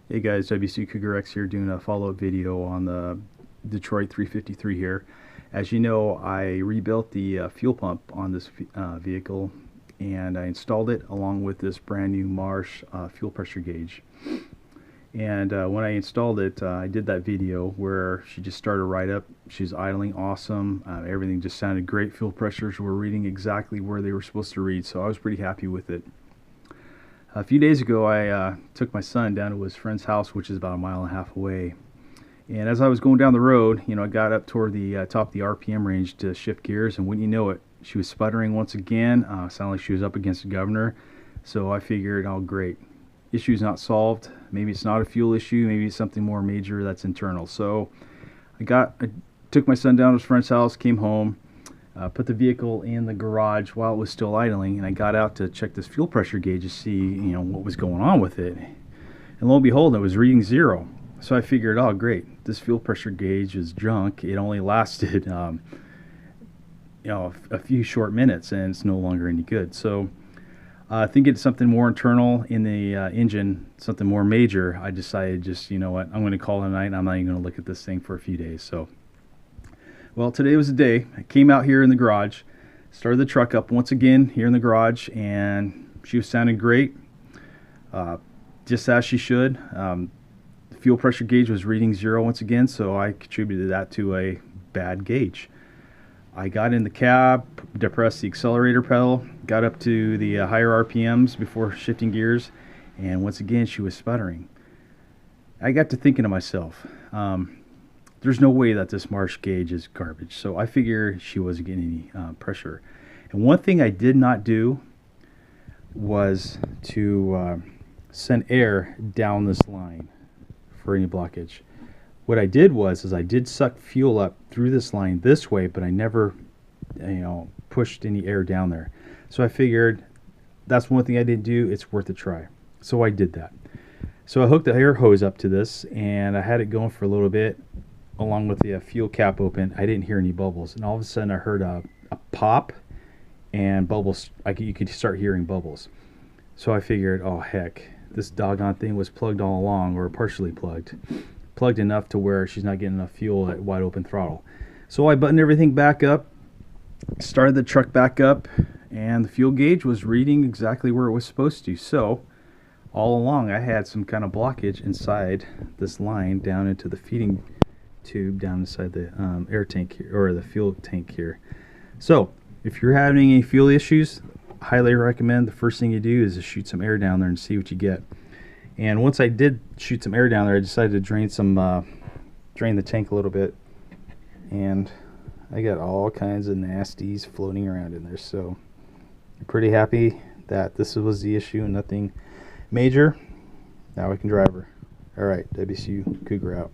Hey guys, WC Cougar X here doing a follow-up video on the Detroit 353 here. As you know, I rebuilt the fuel pump on this vehicle, and I installed it along with this brand new Marsh fuel pressure gauge. And when I installed it, I did that video where she just started right up. She's idling awesome. Everything just sounded great. Fuel pressures were reading exactly where they were supposed to read, so I was pretty happy with it. A few days ago, I took my son down to his friend's house, which is about a mile and a half away. And as I was going down the road, I got up toward the top of the RPM range to shift gears, and wouldn't you know it, she was sputtering once again. Sounded like she was up against the governor. So I figured, oh great, issue's not solved. Maybe it's not a fuel issue. Maybe it's something more major that's internal. So I took my son down to his friend's house, came home. Put the vehicle in the garage while it was still idling, and I got out to check this fuel pressure gauge to see, what was going on with it. And lo and behold, it was reading 0. So I figured, oh great, this fuel pressure gauge is junk. It only lasted, a few short minutes, and it's no longer any good. So I think it's something more internal in the engine, something more major. I decided, just, you know what, I'm going to call it a night, and I'm not even going to look at this thing for a few days. So. Well, today was the day. I came out here in the garage, started the truck up once again here in the garage, and she was sounding great, just as she should. The fuel pressure gauge was reading 0 once again, so I contributed that to a bad gauge. I got in the cab, depressed the accelerator pedal, got up to the higher RPMs before shifting gears, and once again she was sputtering. I got to thinking to myself, there's no way that this Marsh gauge is garbage. So I figure she wasn't getting any pressure. And one thing I did not do was to send air down this line for any blockage. What I did was I did suck fuel up through this line this way, but I never pushed any air down there. So I figured that's one thing I didn't do. It's worth a try. So I did that. So I hooked the air hose up to this, and I had it going for a little bit along with the fuel cap open. I didn't hear any bubbles, and all of a sudden I heard a pop and bubbles. You could start hearing bubbles. So I figured, oh heck, this doggone thing was plugged all along, or partially plugged enough to where she's not getting enough fuel at wide open throttle. So I buttoned everything back up, started the truck back up, and the fuel gauge was reading exactly where it was supposed to. So all along I had some kind of blockage inside this line down into the feeding tube down inside the air tank here, or the fuel tank here. So if you're having any fuel issues, I highly recommend the first thing you do is to shoot some air down there and see what you get. And once I did shoot some air down there, I decided to drain the tank a little bit, and I got all kinds of nasties floating around in there. So I'm pretty happy that this was the issue and nothing major. Now I can drive her. All right, WCU Cougar out.